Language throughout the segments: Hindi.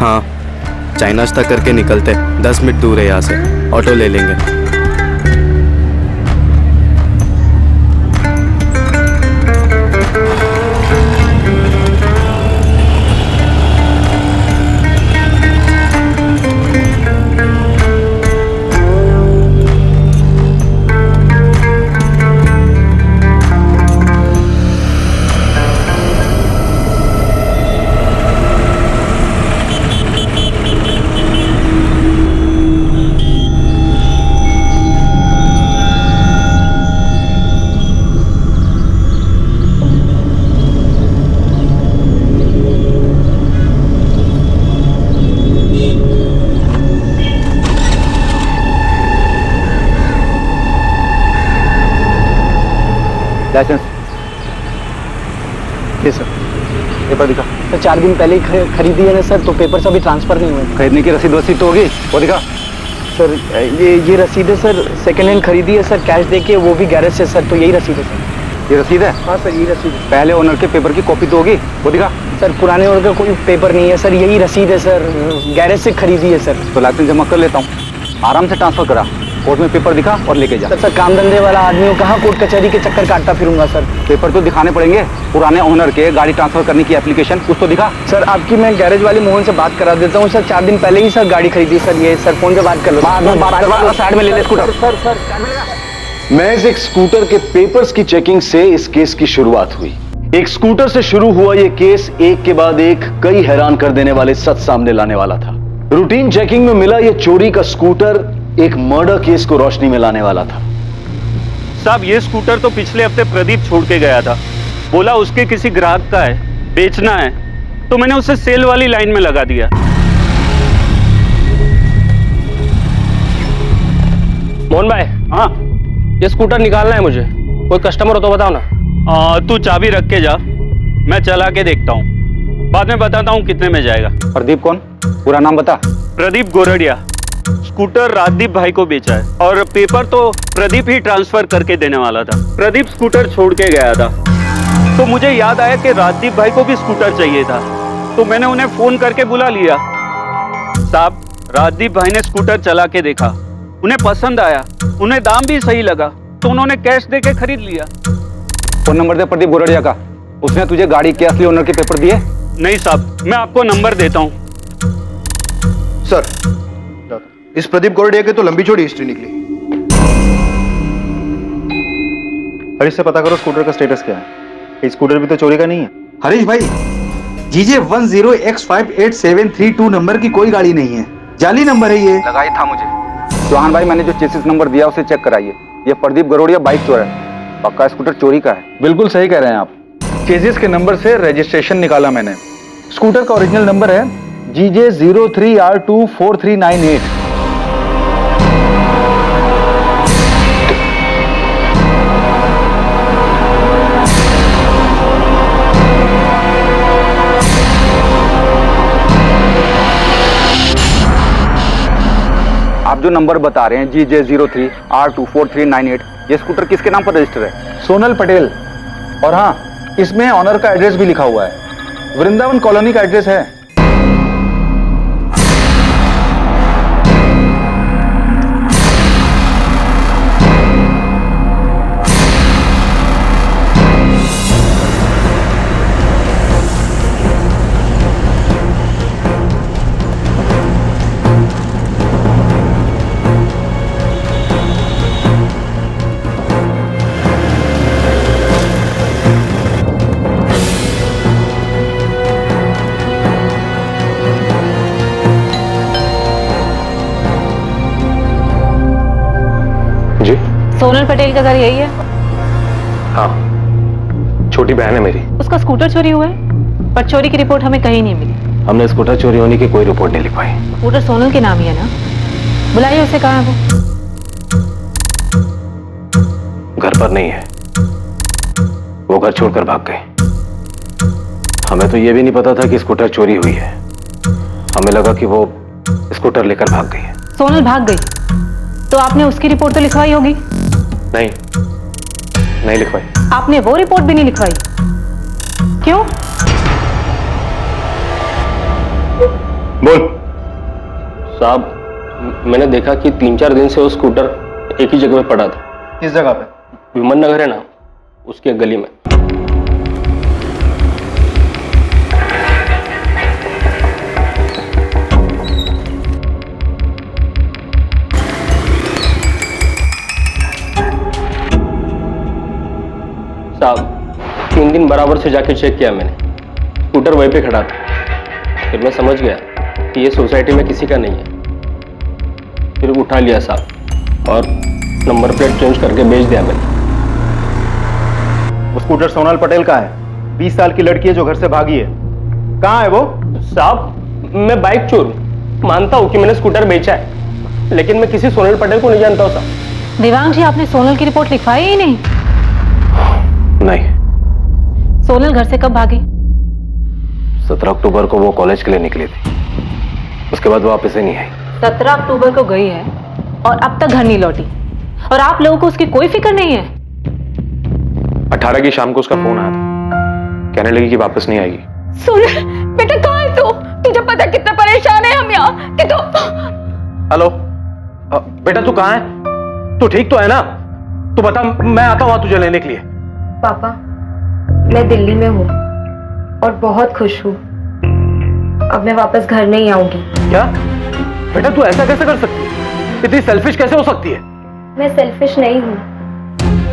हाँ, चाय नाश्ता करके निकलते, 10 मिनट दूर है यहाँ से, ऑटो ले लेंगे। लाइसेंस ये सर, पेपर दिखा। सर 4 दिन पहले ही खरीदी है ना सर, तो पेपर से अभी ट्रांसफर नहीं हुए। खरीदने की रसीद तो होगी, वो दिखा। सर ये रसीद है सर, सेकेंड हैंड खरीदी है सर, कैश देके, वो भी गैरेज से सर, तो यही रसीद है सर। ये रसीद है? हाँ सर यही रसीद है। पहले ओनर के पेपर की कॉपी तो होगी, वो दिखा। सर पुराने ओनर का कोई पेपर नहीं है सर, यही रसीद है सर, गैरेज से खरीदी है सर। तो लाइसेंस जमा कर लेता हूँ, आराम से ट्रांसफर करा, कोर्ट में पेपर दिखा और लेके जा। सर काम धंधे वाला आदमी हो, कहाँ कोर्ट कचहरी के चक्कर काटता फिरूंगा सर। पेपर तो दिखाने पड़ेंगे, पुराने ओनर के गाड़ी ट्रांसफर करने की एप्लीकेशन, कुछ तो दिखा। सर आपकी मैं गैरेज वाले मोहन से बात करा देता हूँ सर, 4 दिन पहले ही सर गाड़ी खरीदी सर, ये सर फोन पे बात कर लो। साइड में ले ले स्कूटर। सर महज एक स्कूटर के पेपर्स की चेकिंग से इस केस की शुरुआत हुई। एक स्कूटर से शुरू हुआ यह केस एक के बाद एक कई हैरान कर देने वाले सच सामने लाने वाला था। रूटीन चेकिंग में मिला यह चोरी का स्कूटर एक मर्डर केस को रोशनी में लाने वाला था। साहब ये स्कूटर तो पिछले हफ्ते प्रदीप छोड़ के गया था, बोला उसके किसी ग्राहक का है, बेचना है, तो मैंने उसे सेल वाली लाइन में लगा दिया। मोहन भाई, हाँ ये स्कूटर निकालना है मुझे, कोई कस्टमर हो तो बताओ ना। तू चाबी रख के जा, मैं चला के देखता हूँ, बाद में बताता हूँ कितने में जाएगा। प्रदीप कौन? पूरा नाम बता। प्रदीप गोरडिया। स्कूटर राजदीप भाई को बेचा है और पेपर तो प्रदीप ही ट्रांसफर करके देने वाला था। प्रदीप स्कूटर छोड़ के गया था, तो मुझे याद आया कि राजदीप भाई को भी स्कूटर चाहिए था, तो मैंने उन्हें फोन करके बुला लिया। साहब राजदीप भाई ने स्कूटर चला के देखा, उन्हें पसंद आया, उन्हें दाम भी सही लगा, तो उन्होंने कैश देके खरीद लिया। फोन नंबर दे प्रदीप गोरडिया का, उसने तुझे गाड़ी के असली ओनर के पेपर दिए? नहीं साहब, मैं आपको नंबर देता हूँ। सर इस प्रदीप गोरडिया की तो लंबी चौड़ी हिस्ट्री निकली। हरीश से पता करो स्कूटर का स्टेटस क्या है, ये स्कूटर भी तो चोरी का नहीं है। हरीश भाई, जीजे 10X5872 नंबर की कोई गाड़ी नहीं है, जाली नंबर है ये। लगाई था मुझे। चौहान भाई मैंने जो चेसिस नंबर दिया उसे चेक कराइए, ये प्रदीप गरोड़िया बाइक चोर है, पक्का स्कूटर चोरी का है। बिल्कुल सही कह रहे हैं आप, चेसिस के नंबर से रजिस्ट्रेशन निकाला मैंने। स्कूटर का ओरिजिनल नंबर है GJ 03R24398। आप जो नंबर बता रहे हैं GJ 03R24398, ये स्कूटर किसके नाम पर रजिस्टर है? सोनल पटेल। और हाँ, इसमें ऑनर का एड्रेस भी लिखा हुआ है, वृंदावन कॉलोनी का एड्रेस है। सोनल पटेल का घर यही है? हाँ, छोटी बहन है मेरी। उसका स्कूटर चोरी हुआ है, पर चोरी की रिपोर्ट हमें कहीं नहीं मिली। हमने स्कूटर चोरी होने की कोई रिपोर्ट नहीं लिखवाई। स्कूटर सोनल के नाम ही है ना? बुलाइए उसे, कहाँ है वो? घर पर नहीं है, वो घर छोड़कर भाग गए। हमें तो ये भी नहीं पता था कि स्कूटर चोरी हुई है, हमें लगा कि वो स्कूटर लेकर भाग गई है। सोनल भाग गई तो आपने उसकी रिपोर्ट तो लिखवाई होगी? नहीं लिखवाई। आपने वो रिपोर्ट भी नहीं लिखवाई, क्यों? बोल। साहब मैंने देखा कि 3-4 दिन से वो स्कूटर एक ही जगह पे पड़ा था। किस जगह पे? विमन नगर है ना, उसके गली में। साहब 3 दिन बराबर से जाके चेक किया मैंने, स्कूटर वहीं पे खड़ा था। फिर मैं समझ गया कि ये सोसाइटी में किसी का नहीं है। फिर उठा लिया साहब और नंबर प्लेट चेंज करके बेच दिया मैंने। वो स्कूटर सोनल पटेल का है, 20 साल की लड़की है जो घर से भागी है। कहाँ है वो? साहब मैं बाइक चोर हूं, मानता हूं कि मैंने स्कूटर बेचा है, लेकिन मैं किसी सोनल पटेल को नहीं जानता हूं साहब। देवांग जी, आपने सोनल की रिपोर्ट लिखवाई ही नहीं? नहीं। सोनल घर से कब भागी? 17 अक्टूबर को वो कॉलेज के लिए निकली थी, उसके बाद वापस ही नहीं आई। 17 अक्टूबर को गई है और अब तक घर नहीं लौटी, और आप लोगों को उसकी कोई फिक्र नहीं है? 18 की शाम को उसका फोन आया था, कहने लगी कि वापस नहीं आएगी। सोनल बेटा, कहाँ है तू? तुझे पता कितना परेशान है हम यहाँ कि तू। हेलो बेटा, तू कहाँ है? तू ठीक तो है ना? तू बता, मैं आता हूँ तुझे लेने के लिए। पापा, मैं दिल्ली में हूँ और बहुत खुश हूँ। अब मैं वापस घर नहीं आऊंगी। क्या बेटा, तू ऐसा कैसे कर सकती है? इतनी सेल्फिश कैसे हो सकती है? मैं सेल्फिश नहीं हूँ,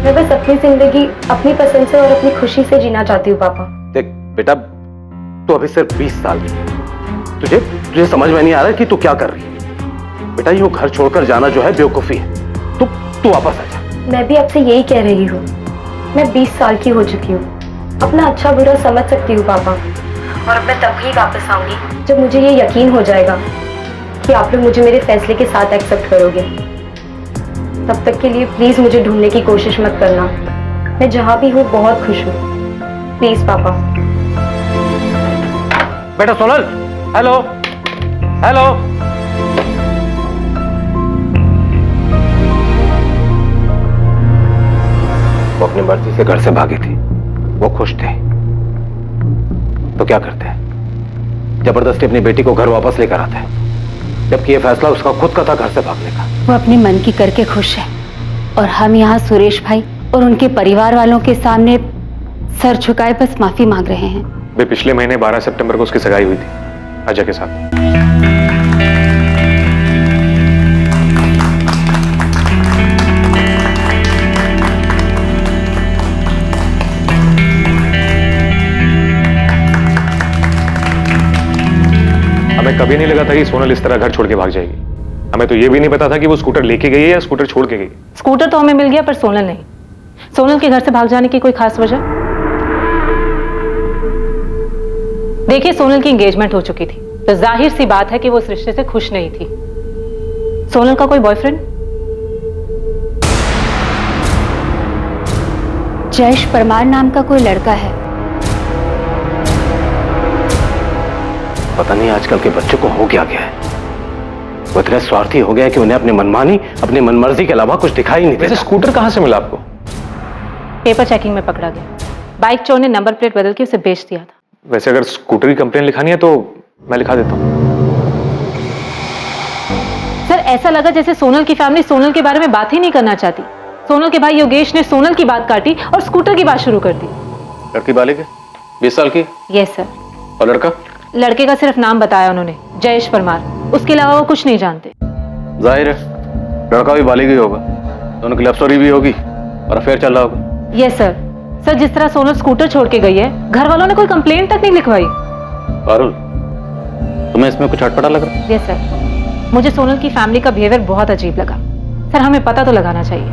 मैं बस अपनी जिंदगी अपनी पसंद से और अपनी खुशी से जीना चाहती हूँ। पापा देख बेटा, तू अभी सिर्फ 20 साल की है। तुझे समझ में नहीं आ रहा कि तू क्या कर रही है। बेटा, ये घर छोड़कर जाना जो है बेवकूफी है। तू वापस आ जा। मैं भी आपसे यही कह रही हूँ, मैं 20 साल की हो चुकी हूँ, अपना अच्छा बुरा समझ सकती हूँ पापा। और अब मैं तभी वापस आऊंगी जब मुझे ये यकीन हो जाएगा कि आप लोग मुझे मेरे फैसले के साथ एक्सेप्ट करोगे। तब तक के लिए प्लीज मुझे ढूंढने की कोशिश मत करना। मैं जहां भी हूँ बहुत खुश हूँ। प्लीज पापा। बेटा सोनल, हेलो हेलो। वो अपनी मर्जी से घर से भागी थी, वो खुश थे, तो क्या करते हैं? जबरदस्ती अपनी बेटी को घर वापस लेकर आते हैं, जबकि ये फैसला उसका खुद का था घर से भागने का। वो अपने मन की करके खुश है, और हम यहाँ सुरेश भाई और उनके परिवार वालों के सामने सर झुकाए बस माफी मांग रहे हैं। वे पिछले महीने 12 सितंबर को उसकी सगाई हुई थी अजय के साथ। हमें कभी नहीं लगा था कि सोनल इस तरह घर छोड़ के भाग जाएगी। हमें तो ये भी नहीं पता था कि वो स्कूटर लेके गई है या स्कूटर छोड़ के गई। स्कूटर तो हमें मिल गया, पर सोनल नहीं। सोनल के घर से भाग जाने की कोई खास वजह? देखिए, सोनल की एंगेजमेंट हो चुकी थी, तो जाहिर सी बात है कि वो इस रिश्ते से खुश नहीं थी। सोनल का कोई बॉयफ्रेंड? जयेश परमार नाम का कोई लड़का है। पता नहीं आजकल के बच्चों को हो क्या गया है, वो इतने स्वार्थी हो गए कि उन्हें अपनी मनमानी, अपनी मनमर्जी के अलावा कुछ दिखाई नहीं देता। स्कूटर कहां से मिला आपको? पेपर चेकिंग में पकड़ा गया। बाइक चोर ने नंबर प्लेट बदल के उसे बेच दिया था। वैसे अगर स्कूटर की कंप्लेन लिखानी है तो मैं लिखा देता हूँ। सर, ऐसा लगा जैसे सोनल की फैमिली सोनल के बारे में बात ही नहीं करना चाहती। सोनल के भाई योगेश ने सोनल की बात काटी और स्कूटर की बात शुरू कर दी। लड़की बालिग है, 20 साल की। Yes sir. और लड़का? लड़के का सिर्फ नाम बताया उन्होंने, जयेश परमार। उसके अलावा वो कुछ नहीं जानते। जाहिर है लड़का भी बालिग ही होगा, दोनों की लव स्टोरी भी होगी और अफेयर चल रहा होगा। Yes sir. सर, जिस तरह सोनल स्कूटर छोड़ के गई है, घर वालों ने कोई कंप्लेंट तक नहीं लिखवाई। पारुल, तुम्हें इसमें कुछ अटपटा लग रहा है? यस सर, मुझे सोनल की फैमिली का बिहेवियर बहुत अजीब लगा। सर, हमें पता तो लगाना चाहिए।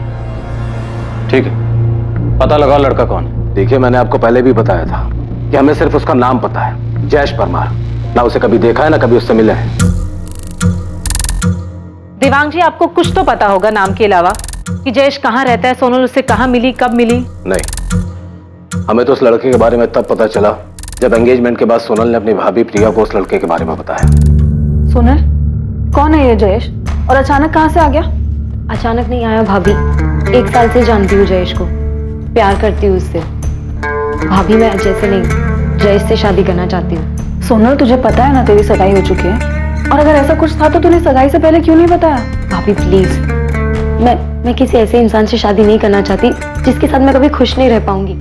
ठीक है, पता लगाओ लड़का कौन है। देखिए, मैंने आपको पहले भी बताया था कि हमें सिर्फ उसका नाम पता है, जयेश परमार। ना उसे कभी देखा है, ना कभी उससे मिले हैं। देवांग जी, आपको कुछ तो पता होगा नाम के अलावा कि जयेश कहाँ रहता है, सोनल उससे कहाँ मिली, कब मिली? नहीं, हमें तो उस लड़के के बारे में तब पता चला जब एंगेजमेंट के बाद सोनल ने अपनी भाभी प्रिया को उस लड़के के बारे में बताया। सोनल, कौन है ये जयेश और अचानक कहाँ से आ गया? अचानक नहीं आया भाभी, 1 साल से जानती हूँ जयेश को, प्यार करती हूँ उससे। भाभी, मैं अजय से नहीं, जयेश से शादी करना चाहती हूँ। सोनल, तुझे पता है ना तेरी सगाई हो चुकी है? और अगर ऐसा कुछ था तो तूने सगाई से पहले क्यों नहीं बताया? भाभी प्लीज, मैं किसी ऐसे इंसान से शादी नहीं करना चाहती जिसके साथ मैं कभी खुश नहीं रह पाऊंगी।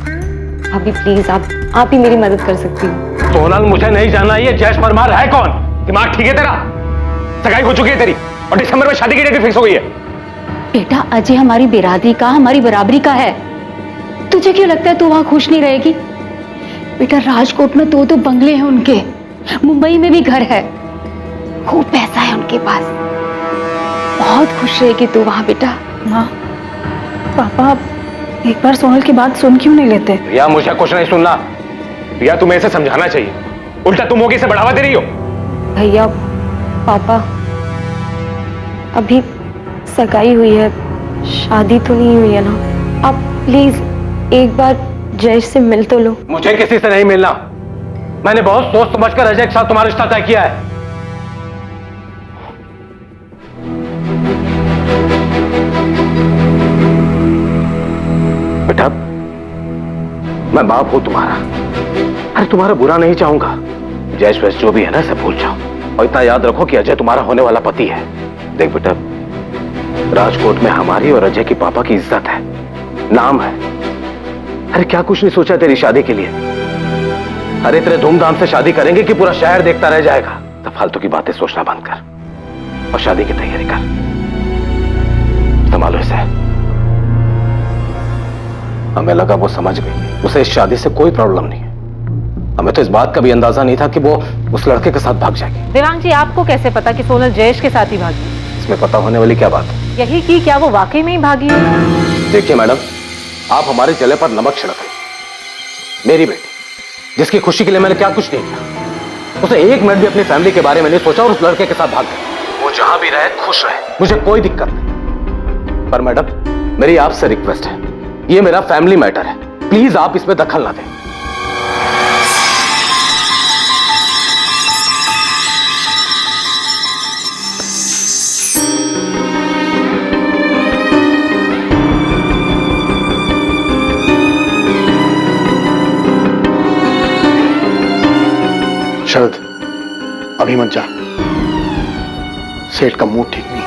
भाभी प्लीज, आप ही मेरी मदद कर सकती हो। सोनल, मुझे नहीं जानना ये जयेश परमार है कौन। दिमाग ठीक है तेरा? सगाई हो चुकी है तेरी और दिसंबर में शादी की डेट फिक्स हो गई है। बेटा, अजय हमारी बिरादरी का, हमारी बराबरी का है। तुझे क्यों लगता है तू वहां खुश नहीं रहेगी? बेटा, राजकोट में दो बंगले हैं उनके, मुंबई में भी घर है, खूब पैसा है उनके पास। बहुत खुश रहेगी तू वहां बेटा। माँ, पापा एक बार सोनल की बात सुन क्यों नहीं लेते? रिया, मुझे कुछ नहीं सुनना। रिया, तुम्हें इसे समझाना चाहिए, उल्टा तुम होगी इसे बढ़ावा दे रही हो। भैया, पापा, अभी सगाई हुई है, शादी तो नहीं हुई है ना। आप प्लीज एक बार जयेश से मिल तो लो। मुझे किसी से नहीं मिलना। मैंने बहुत सोच समझकर अजय के साथ तुम्हारा रिश्ता तय किया है। बेटा, मैं बाप हूं तुम्हारा। अरे तुम्हारा बुरा नहीं चाहूंगा। जयेश वैस जो भी है ना, सब भूल जाओ और इतना याद रखो कि अजय तुम्हारा होने वाला पति है। देख बेटा, राजकोट में हमारी और अजय के पापा की इज्जत है, नाम है। अरे क्या कुछ नहीं सोचा तेरी शादी के लिए? अरे तेरे धूमधाम से शादी करेंगे कि पूरा शहर देखता रह जाएगा? तो फालतू की बातें सोचना बंद कर और शादी की तैयारी कर। संभालो इसे। हमें लगा वो समझ गई, उसे इस शादी से कोई प्रॉब्लम नहीं है। हमें तो इस बात का भी अंदाजा नहीं था कि वो उस लड़के के साथ भाग जाएगी। देवांग जी, आपको कैसे पता कि सोनल जयेश के साथ ही भागी? इसमें पता होने वाली क्या बात है? यही कि क्या वो वाकई में ही भागी है? देखिए मैडम, आप हमारे जले पर नमक छिड़क रही। मेरी बेटी, जिसकी खुशी के लिए मैंने क्या कुछ नहीं किया, उसे एक मिनट भी अपनी फैमिली के बारे में नहीं सोचा और उस लड़के के साथ भाग गई। वो जहां भी रहे खुश रहे, मुझे कोई दिक्कत नहीं। पर मैडम, मेरी आपसे रिक्वेस्ट है, ये मेरा फैमिली मैटर है, प्लीज आप इसमें दखल ना दें। शरद, अभी मत जा, सेठ का मूड ठीक नहीं है।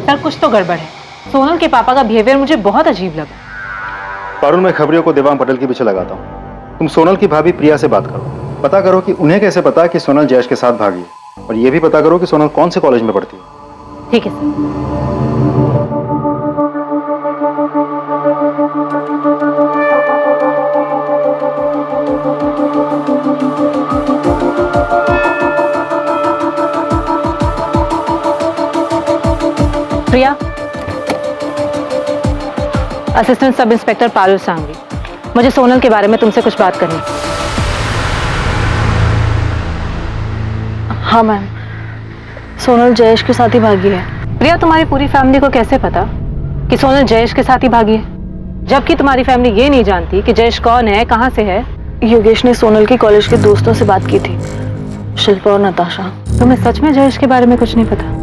सर, कुछ तो गड़बड़ है। सोनल के पापा का बिहेवियर मुझे बहुत अजीब लगा। पारुल, मैं खबरियों को देवांग पटेल के पीछे लगाता हूँ। तुम सोनल की भाभी प्रिया से बात करो, पता करो कि उन्हें कैसे पता कि सोनल जयेश के साथ भागी, और ये भी पता करो कि सोनल कौन से कॉलेज में पढ़ती है। ठीक है sir. Priya, assistant sub inspector Parul Sangvi, मुझे सोनल के बारे में तुमसे कुछ बात करनी। हाँ मैम, सोनल जयेश के साथ ही भागी है। प्रिया, तुम्हारी पूरी फैमिली को कैसे पता कि सोनल जयेश के साथ ही भागी है, जबकि तुम्हारी फैमिली ये नहीं जानती कि जयेश कौन है, कहाँ से है? योगेश ने सोनल के कॉलेज के दोस्तों से बात की थी, शिल्पा और नताशा। तुम्हें सच में जयेश के बारे में कुछ नहीं पता?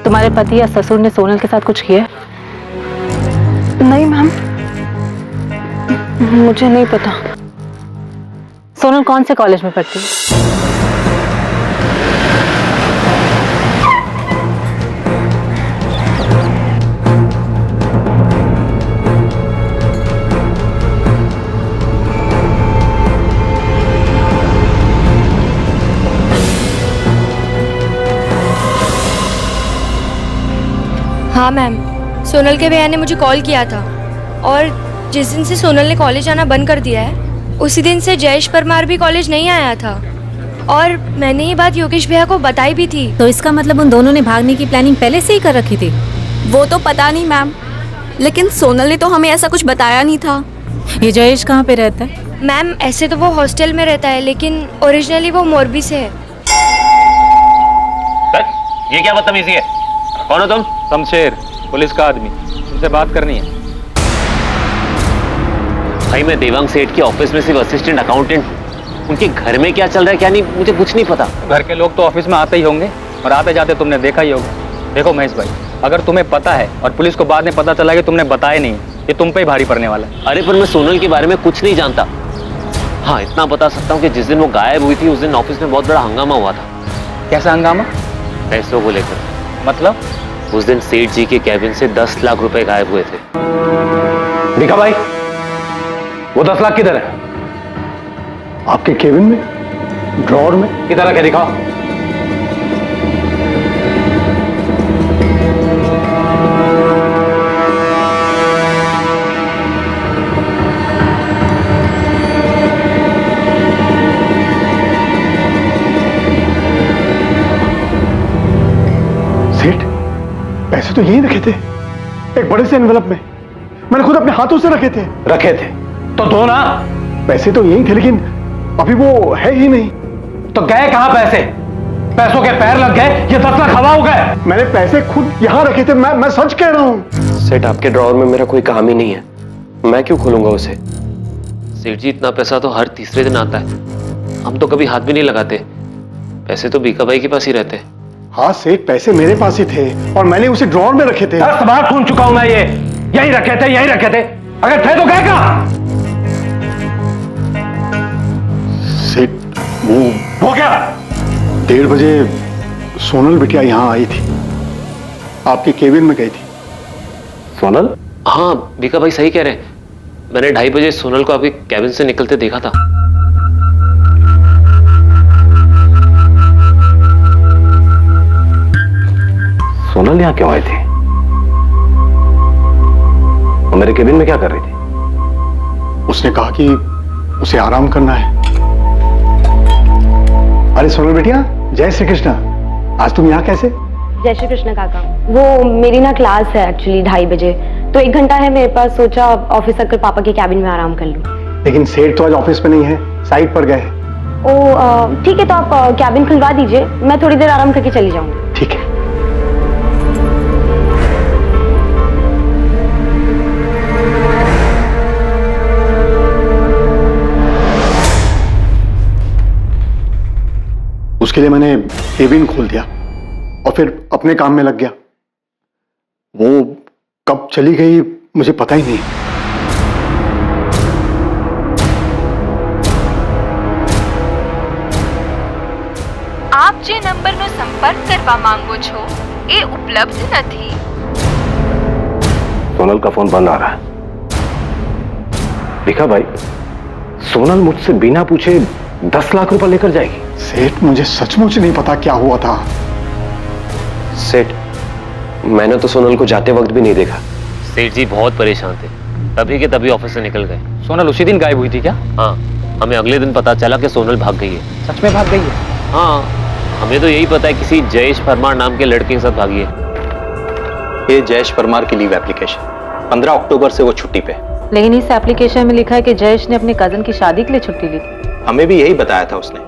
तुम्हारे पति या ससुर ने सोनल के साथ कुछ किया? नहीं मैम, मुझे नहीं पता। सोनल कौन से कॉलेज में पढ़ती है? हाँ मैम, सोनल के भैया ने मुझे कॉल किया था और जिस दिन से सोनल ने कॉलेज आना बंद कर दिया है उसी दिन से जयेश परमार भी कॉलेज नहीं आया था, और मैंने ये बात योगेश भैया को बताई भी थी। तो इसका मतलब उन दोनों ने भागने की प्लानिंग पहले से ही कर रखी थी? वो तो पता नहीं मैम, लेकिन सोनल ने तो हमें ऐसा कुछ बताया नहीं था। ये जयेश कहाँ पे रहता है? मैम, ऐसे तो वो हॉस्टल में रहता है, लेकिन ओरिजिनली वो मोरबी से है। ये क्या बदतमीजी है? कौन हो तुम? शमशेर, पुलिस का आदमी, तुमसे बात करनी है। भाई, मैं देवांग सेठ के ऑफिस में सिर्फ असिस्टेंट अकाउंटेंट हूँ। उनके घर में क्या चल रहा है क्या नहीं, मुझे कुछ नहीं पता। घर के लोग तो ऑफिस में आते ही होंगे और आते जाते तुमने देखा ही होगा। देखो महेश भाई, अगर तुम्हें पता है और पुलिस को बाद में पता चला कि तुमने बताया नहीं, ये तुम पे ही भारी पड़ने वाला है। अरे पर मैं सोनल के बारे में कुछ नहीं जानता। हाँ इतना बता सकता हूँ कि जिस दिन वो गायब हुई थी उस दिन ऑफिस में बहुत बड़ा हंगामा हुआ था। कैसा हंगामा? पैसों को लेकर। मतलब? उस दिन सेठ जी के कैबिन से 10 लाख रुपए गायब हुए थे। दिखा भाई, वो 10 लाख किधर है? आपके केबिन में, ड्रॉअर में, किधर रखे दिखाओ। सेठ, पैसे तो यहीं रखे थे, एक बड़े से एनवेलप में। मैंने खुद अपने हाथों से रखे थे। रखे थे तो दो ना। पैसे तो यहीं थे, लेकिन अभी वो है ही नहीं। तो गए कहां पैसे? पैसों के पैर लग गए, ये 10 लाख हवा हो गए। मैंने पैसे खुद यहां रखे थे, मैं सच कह रहा हूं। सेठ आपके ड्रॉअर में मेरा कोई काम ही नहीं है, मैं क्यों खोलूंगा उसे? सेठ जी इतना पैसा तो हर तीसरे दिन आता है, हम तो कभी हाथ भी नहीं लगाते। पैसे तो बीका भाई के पास ही रहते हैं। हाँ सेठ, पैसे मेरे पास ही थे और मैंने उसे ड्रॉअर में रखे थे। 10 बार सुन चुका हूं मैं ये, यही रखे थे, यही रखे थे। अगर थे तो गए कहां? सेठ वो क्या? 1:30 बजे सोनल बिटिया यहाँ आई थी, आपके केबिन में गई थी। सोनल? हाँ बीका भाई सही कह रहे हैं, मैंने 2:30 बजे सोनल को आपके कैबिन से निकलते देखा था। सोनल यहाँ क्यों आई थी? वो मेरे केबिन में क्या कर रही थी? उसने कहा कि उसे आराम करना है। अरे सोनल बेटिया, जय श्री कृष्ण। आज तुम यहाँ कैसे? जय श्री कृष्ण काका। वो मेरी ना क्लास है एक्चुअली 2:30 बजे, तो 1 घंटा है मेरे पास, सोचा ऑफिस आकर पापा के कैबिन में आराम कर लूं। लेकिन सेठ तो आज ऑफिस में नहीं है, साइट पर गए हैं। ओ ठीक है, तो आप कैबिन खुलवा दीजिए, मैं थोड़ी देर आराम करके चली जाऊंगी। ठीक है। उसके लिए मैंने केबिन खोल दिया और फिर अपने काम में लग गया। वो कब चली गई मुझे पता ही नहीं। આપ જે નંબરનો સંપર્ક કરવા માંગો છો એ ઉપલબ્ધ નથી। सोनल का फोन बंद आ रहा है। दिखा भाई, सोनल मुझसे बिना पूछे 10 लाख रुपए लेकर जाएगी। सेठ मुझे सचमुच नहीं पता क्या हुआ था। सेठ मैंने तो सोनल को जाते वक्त भी नहीं देखा। सेठ जी बहुत परेशान थे, तभी के तभी ऑफिस से निकल गए। सोनल उसी दिन गायब हुई थी क्या? हाँ, हमें अगले दिन पता चला कि सोनल भाग गई है। सच में भाग गई है? हाँ, हमें तो यही पता है किसी जयेश परमार नाम के लड़के के साथ भागी है। ये जयेश परमार की लीव एप्लीकेशन, 15 अक्टूबर से वो छुट्टी पे। लेकिन इस एप्लीकेशन में लिखा है कि जयेश ने अपने कजन की शादी के लिए छुट्टी ली थी। हमें भी यही बताया था उसने।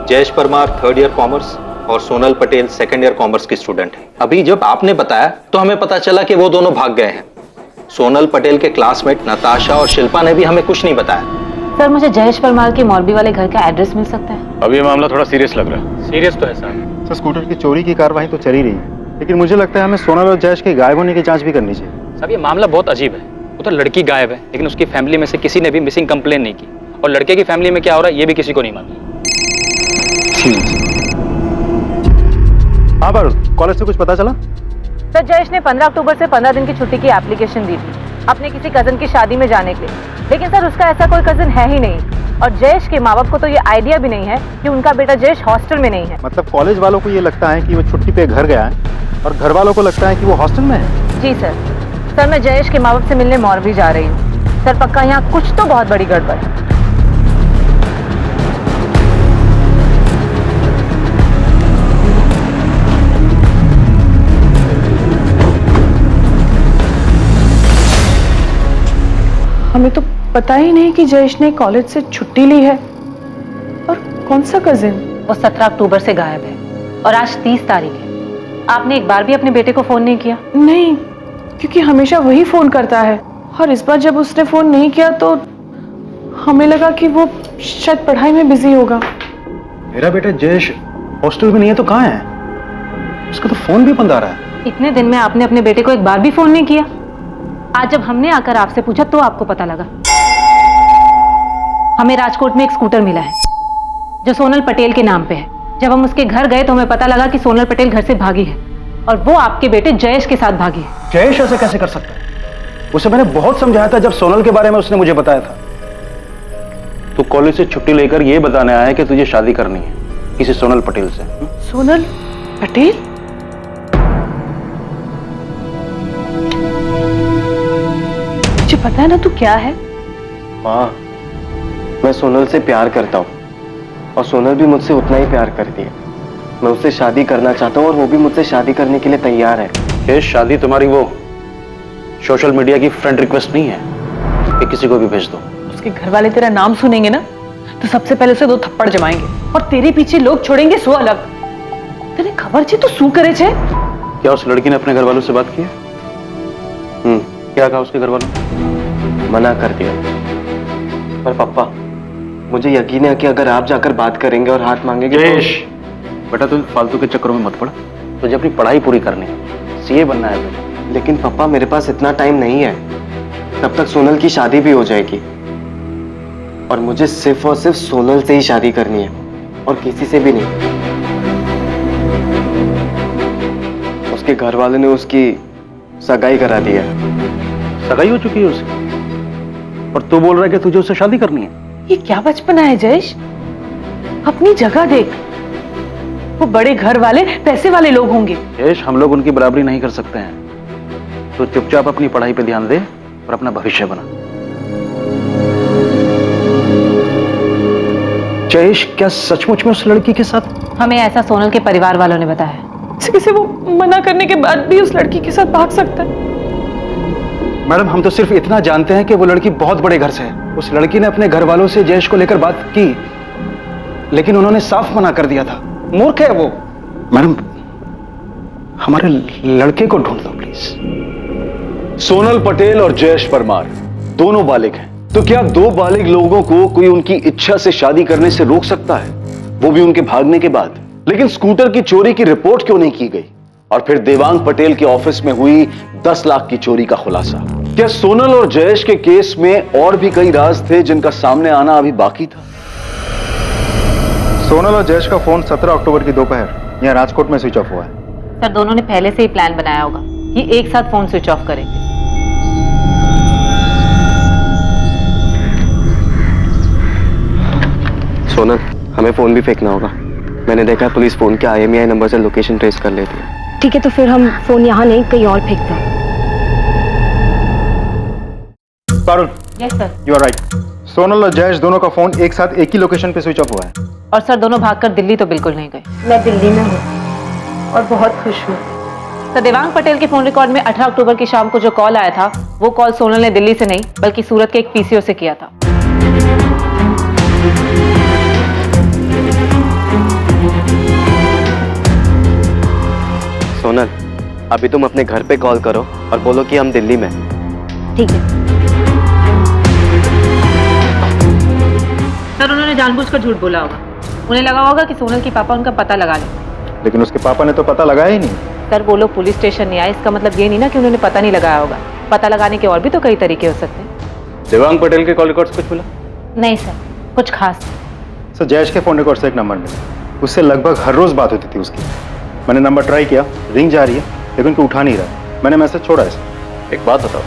Jayesh Parmar 3rd year commerce और Sonal Patel 2nd year commerce की स्टूडेंट है। अभी जब आपने बताया तो हमें पता चला कि वो दोनों भाग गए हैं। सोनल पटेल के क्लासमेट नताशा और शिल्पा ने भी हमें कुछ नहीं बताया। सर मुझे जयेश परमार के मौलवी वाले घर का एड्रेस मिल सकता है? अब ये मामला थोड़ा सीरियस लग रहा है। सीरियस तो है साहब। सर स्कूटर की चोरी की कार्रवाई तो चल ही रही है, लेकिन मुझे लगता है हमें सोनल और जयेश के गायब होने की जांच भी करनी चाहिए। साहब ये मामला बहुत अजीब है। उधर लड़की गायब है, लेकिन उसकी फैमिली में से किसी ने भी मिसिंग कंप्लेन नहीं की, और लड़के की फैमिली में क्या हो रहा है ये भी किसी को नहीं मालूम। हाँ पर कॉलेज से कुछ पता चला? सर जयेश ने 15 अक्टूबर से 15 दिन की छुट्टी की एप्लीकेशन दी थी अपने किसी कजन की शादी में जाने के लिए, लेकिन सर उसका ऐसा कोई कजन है ही नहीं, और जयेश के माँ बाप को तो ये आइडिया भी नहीं है कि उनका बेटा जयेश हॉस्टल में नहीं है। मतलब कॉलेज वालों को ये लगता है कि वो छुट्टी पे घर गया है और घर वालों को लगता है कि वो हॉस्टल में है। जी सर। सर मैं जयेश के माँ बाप से मिलने मोरबी जा रही हूँ। सर पक्का यहाँ कुछ तो बहुत बड़ी गड़बड़ है। हमें तो पता ही नहीं कि जयेश ने कॉलेज से छुट्टी ली है। और कौन सा कजिन? वो 17 अक्टूबर से गायब है और आज 30 तारीख है। आपने एक बार भी अपने बेटे को फोन नहीं किया? नहीं, क्योंकि हमेशा वही फोन करता है, और इस बार जब उसने फोन नहीं किया तो हमें लगा कि वो शायद पढ़ाई में बिजी होगा। मेरा बेटा जयेश हॉस्टल में नहीं है तो कहाँ है? उसका तो फोन भी बंद आ रहा है। इतने दिन में आपने अपने बेटे को एक बार भी फोन नहीं किया? आज जब हमने आकर आपसे पूछा तो आपको पता लगा। हमें राजकोट में एक स्कूटर मिला है जो सोनल पटेल के नाम पे है। जब हम उसके घर गए तो हमें पता लगा कि सोनल पटेल घर से भागी है और वो आपके बेटे जयेश के साथ भागी है। जयेश ऐसे कैसे कर सकता है? उसे मैंने बहुत समझाया था जब सोनल के बारे में उसने मुझे बताया था। तू कॉलेज से छुट्टी लेकर ये बताने आया है कि तुझे शादी करनी है किसी सोनल पटेल से। सोनल पटेल? मुझे पता है ना तू क्या है। माँ, मैं सोनल से प्यार करता हूँ और सोनल भी मुझसे उतना ही प्यार करती है। मैं उससे शादी करना चाहता हूँ और वो भी मुझसे शादी करने के लिए तैयार है। ये शादी तुम्हारी वो सोशल मीडिया की फ्रेंड रिक्वेस्ट नहीं है कि किसी को भी भेज दो। उसके घर वाले तेरा नाम सुनेंगे ना तो सबसे पहले उसे 2 थप्पड़ जमाएंगे और तेरे पीछे लोग छोड़ेंगे 100 अलग। तेरे खबर छे तो शू करे छे? क्या उस लड़की ने अपने घर वालों से बात की है? क्या कहा उसके घर वालों? मना कर दिया। पर पापा, मुझे यकीन है कि अगर आप जाकर बात करेंगे और हाथ मांगेंगे तो... बेटा तुम फालतू के चक्करों में मत पड़। तुझे अपनी पढ़ाई पूरी करनी है, सीए बनना है तुझे। लेकिन पापा, मेरे पास इतना टाइम नहीं है। तब तक सोनल की शादी भी हो जाएगी और मुझे सिर्फ और सिर्फ सोनल से ही शादी करनी है और किसी से भी नहीं। उसके घर वालों ने उसकी सगाई करा दी है। सगाई हो चुकी है उसकी और तू बोल रहा है कि तुझे उससे शादी करनी है? ये क्या बचपना है जयेश? अपनी जगह देख। वो बड़े घर वाले पैसे वाले लोग होंगे। जयेश, हम लोग उनकी बराबरी नहीं कर सकते हैं। तो चुपचाप अपनी पढ़ाई पे ध्यान दे और अपना भविष्य बना। जयेश, क्या सचमुच में उस लड़की के साथ? हमें ऐसा सोनल के परिवार वालों ने बताया। किसी वो मना करने के बाद भी उस लड़की के साथ भाग सकता है? मैडम, हम तो सिर्फ इतना जानते हैं कि वो लड़की बहुत बड़े घर से है। उस लड़की ने अपने घर वालों से जयेश को लेकर बात की लेकिन उन्होंने साफ मना कर दिया था। मूर्ख है वो। मैडम, हमारे लड़के को ढूंढ दो प्लीज। सोनल पटेल और जयेश परमार दोनों बालिग हैं, तो क्या 2 बालिग लोगों को कोई उनकी इच्छा से शादी करने से रोक सकता है, वो भी उनके भागने के बाद? लेकिन स्कूटर की चोरी की रिपोर्ट क्यों नहीं की गई? और फिर देवांग पटेल के ऑफिस में हुई 10 लाख की चोरी का खुलासा। क्या सोनल और जयेश के केस में और भी कई राज थे जिनका सामने आना अभी बाकी था? सोनल और जयेश का फोन 17 अक्टूबर की दोपहर यहाँ राजकोट में स्विच ऑफ हुआ है। सर, दोनों ने पहले से ही प्लान बनाया होगा कि एक साथ फोन स्विच ऑफ करेंगे। सोनल, हमें फोन भी फेंकना होगा। मैंने देखा पुलिस फोन के IMEI नंबर से लोकेशन ट्रेस कर लेती है। ठीक है, तो फिर हम फोन यहाँ नहीं कहीं और फेंकते हैं। Parul, yes sir. You are right. Sonal और जयेश दोनों का फोन एक साथ एक ही लोकेशन पे स्विच ऑफ हुआ है। और सर, दोनों भागकर दिल्ली तो बिल्कुल नहीं गए। मैं दिल्ली में हूँ और बहुत खुश हूँ। सर, देवांग पटेल के फोन रिकॉर्ड में 18 अक्टूबर की शाम को जो कॉल आया था वो कॉल सोनल ने दिल्ली से नहीं बल्कि सूरत के एक PCO से किया था। सोनल, अभी तुम अपने घर पे कॉल करो और बोलो कि हम दिल्ली में। ठीक है। सर, उन्होंने जानबूझकर झूठ बोला होगा। उन्हें लगा होगा कि सोनल की पापा उनका पता लगा ले। लेकिन उसके पापा ने तो पता लगाया ही नहीं। सर, वो लोग पुलिस स्टेशन नहीं आए, इसका मतलब ये नहीं ना कि उन्होंने पता नहीं लगाया होगा। पता लगाने के और भी तो कई तरीके हो सकते हैं। देवांग पटेल के कॉल रिकॉर्ड्स कुछ मिला? नहीं सर, कुछ खास। सर, जयेश के फोन रिकॉर्ड से एक नंबर मिला। उससे लगभग हर रोज बात होती थी उसकी। मैंने नंबर ट्राई किया, रिंग जा रही है लेकिन कोई उठा नहीं रहा। मैंने मैसेज छोड़ा इसे। एक बात बताओ,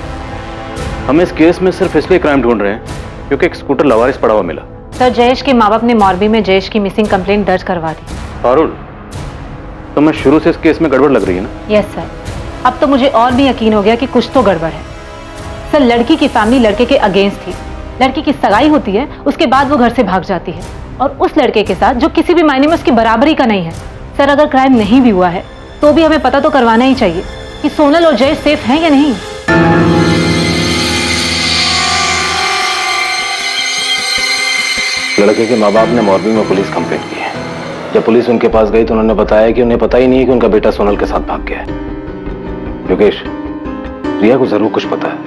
हम इस केस में सिर्फ इसलिए क्राइम ढूंढ रहे हैं क्योंकि एक स्कूटर लवारिस पड़ा हुआ मिला। सर, जयेश के माँ बाप ने मोरबी में जयेश की मिसिंग कंप्लेंट दर्ज करवा दी। पारुल, तुम्हें शुरू से इस केस में गड़बड़ लग रही है ना? यस सर, अब तो मुझे और भी यकीन हो गया कि कुछ तो गड़बड़ है। सर, लड़की की फैमिली लड़के के अगेंस्ट थी। लड़की की सगाई होती है, उसके बाद वो घर से भाग जाती है और उस लड़के के साथ जो किसी भी मायने में उसकी बराबरी का नहीं है। सर, अगर क्राइम नहीं भी हुआ है तो भी हमें पता तो करवाना ही चाहिए कि सोनल और जयेश सेफ हैं या नहीं। लड़के के माँ बाप ने मोरबी में पुलिस कंप्लेंट की है। जब पुलिस उनके पास गई तो उन्होंने बताया कि उन्हें पता ही नहीं है कि उनका बेटा सोनल के साथ भाग गया है। योगेश, रिया को जरूर कुछ पता है।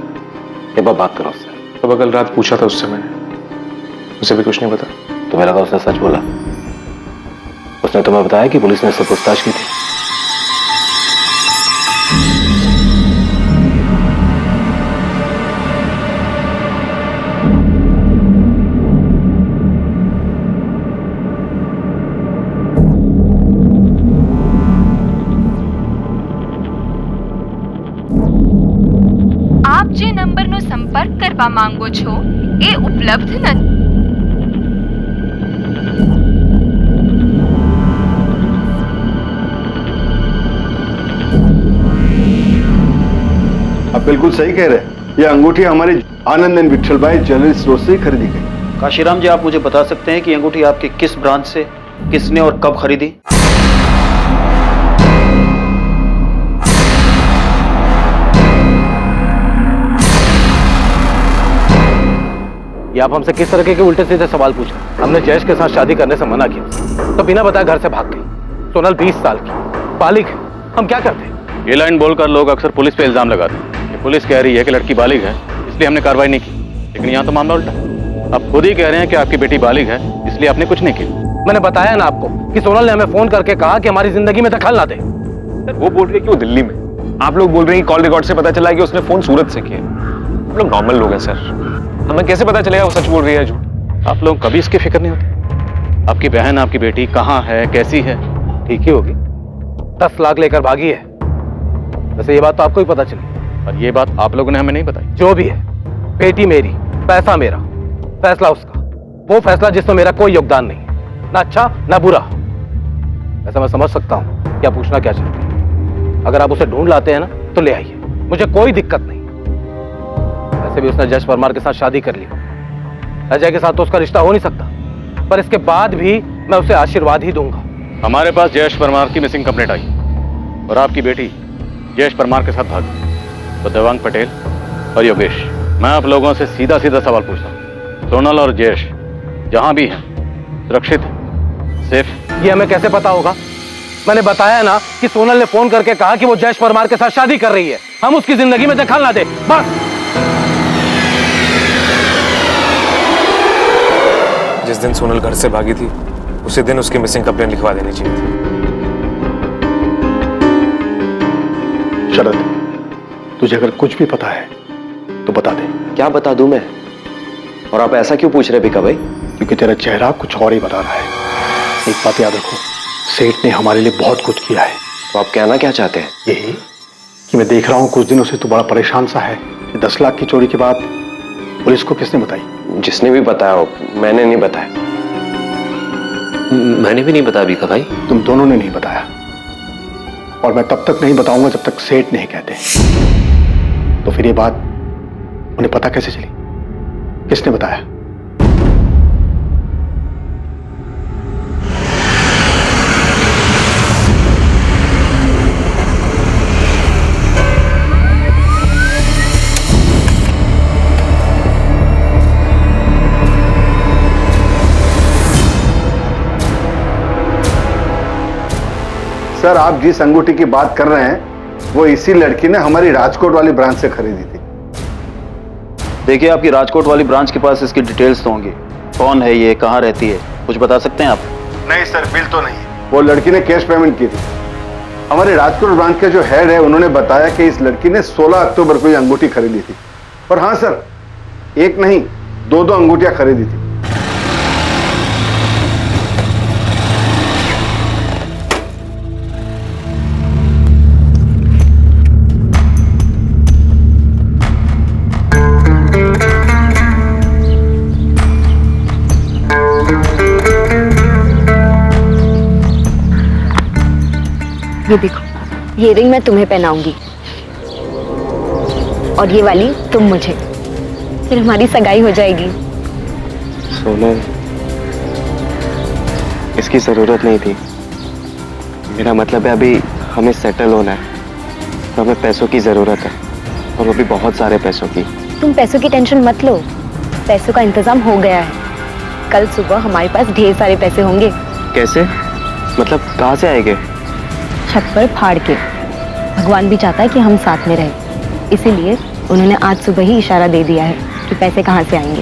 एक बार बात करो उससे। तो कल रात पूछा था उससे मैंने, उसे भी कुछ नहीं पता। तुम्हें लगा उसने सच बोला? उसने तुम्हें बताया कि पुलिस ने उससे पूछताछ की थी? કરવા માંગો છો એ ઉપલબ્ધ નથી. आप बिल्कुल सही कह रहे हैं। ये अंगूठी हमारे आनंद एंड विठल भाई ज्वेलरी स्टोर से ही खरीदी गई। काशीराम जी, आप मुझे बता सकते हैं कि अंगूठी आपकी किस ब्रांच से किसने और कब खरीदी? ये आप हमसे किस तरह के उल्टे सीधे सवाल पूछ रहे हैं? हमने जयेश के साथ शादी करने से मना किया तो बिना बताए घर से भाग गई। सोनल 20 साल की बालिग है, हम क्या करते हैं? ये लाइन बोलकर लोग अक्सर पुलिस पे इल्जाम लगाते हैं कि पुलिस कह रही है कि लड़की बालिग है इसलिए हमने कार्रवाई नहीं की, लेकिन यहाँ तो मामला उल्टा है। आप खुद ही कह रहे हैं कि आपकी बेटी बालिग है इसलिए आपने कुछ नहीं किया। मैंने बताया ना आपको कि सोनल ने हमें फोन करके कहा कि हमारी जिंदगी में दखल ना दे। वो बोल रही है कि वो दिल्ली में, आप लोग बोल रहे हैं कि कॉल रिकॉर्ड से पता चला कि उसने फोन सूरत से किया। हम लोग नॉर्मल लोग हैं सर, हमें कैसे पता चलेगा वो सच बोल रही है झूठ? आप लोग कभी इसकी फिक्र नहीं होती? आपकी बहन आपकी बेटी कहाँ है, कैसी है? ठीक ही होगी, 10 लाख लेकर भागी है। वैसे ये बात तो आपको ही पता चली, और ये बात आप लोगों ने हमें नहीं बताई। जो भी है, बेटी मेरी, पैसा मेरा, फैसला उसका। वो फैसला जिसमें मेरा कोई योगदान नहीं, ना अच्छा ना बुरा। ऐसा मैं समझ सकता हूं क्या पूछना क्या चाहते हैं। अगर आप उसे ढूंढ लाते हैं ना तो ले आइए, मुझे कोई दिक्कत नहीं। वैसे भी उसने जयेश परमार के साथ शादी कर ली, अजय के साथ तो उसका रिश्ता हो नहीं सकता, पर इसके बाद भी मैं उसे आशीर्वाद ही दूंगा। हमारे पास जयेश परमार की मिसिंग कंप्लेंट आई और आपकी बेटी जयेश परमार के साथ भागी। तो देवांग पटेल और योगेश, मैं आप लोगों से सीधा सीधा सवाल पूछता हूँ, सोनल और जयेश जहां भी हैं सुरक्षित है, सेफ? ये हमें कैसे पता होगा? मैंने बताया ना कि सोनल ने फोन करके कहा कि वो जयेश परमार के साथ शादी कर रही है, हम उसकी जिंदगी में दखल ना दे, बस। जिस दिन सोनल घर से भागी थी उसी दिन उसकी मिसिंग कंप्लेंट लिखवा देनी चाहिए थी। शरद, तुझे अगर कुछ भी पता है तो बता दे। क्या बता दूं मैं? और आप ऐसा क्यों पूछ रहे भिका भाई? क्योंकि तेरा चेहरा कुछ और ही बता रहा है। एक बात याद रखो, सेठ ने हमारे लिए बहुत कुछ किया है। तो आप कहना क्या चाहते हैं? यही कि मैं देख रहा हूं कुछ दिनों से तू बड़ा परेशान सा है। 10 लाख की चोरी की बात पुलिस को किसने बताई? जिसने भी बताया हो, मैंने नहीं बताया। मैंने भी नहीं बताया भिका भाई। तुम दोनों ने नहीं बताया, और मैं तब तक नहीं बताऊंगा जब तक सेठ नहीं कहते। तो फिर ये बात उन्हें पता कैसे चली? किसने बताया? सर, आप जिस अंगूठी की बात कर रहे हैं वो इसी लड़की ने हमारी राजकोट वाली ब्रांच से खरीदी थी। देखिए, आपकी राजकोट वाली ब्रांच के पास इसकी डिटेल्स तो होंगी। कौन है ये, कहाँ रहती है, कुछ बता सकते हैं आप? नहीं सर, बिल तो नहीं। वो लड़की ने कैश पेमेंट की थी। हमारे राजकोट ब्रांच के जो हेड है उन्होंने बताया कि इस लड़की ने 16 अक्टूबर को ये अंगूठी खरीदी थी। और हाँ सर, एक नहीं 2 अंगूठियां खरीदी थी। ये देखो, ये रिंग मैं तुम्हें पहनाऊंगी और ये वाली तुम मुझे, फिर हमारी सगाई हो जाएगी। सोनल, इसकी जरूरत नहीं थी। मेरा मतलब है अभी हमें सेटल होना है, तो हमें पैसों की जरूरत है, और वो भी बहुत सारे पैसों की। तुम पैसों की टेंशन मत लो, पैसों का इंतजाम हो गया है। कल सुबह हमारे पास ढेर सारे पैसे होंगे। कैसे? मतलब कहाँ से आएंगे? छत पर फाड़ के। भगवान भी चाहता है कि हम साथ में रहें, इसीलिए उन्होंने आज सुबह ही इशारा दे दिया है कि पैसे कहाँ से आएंगे।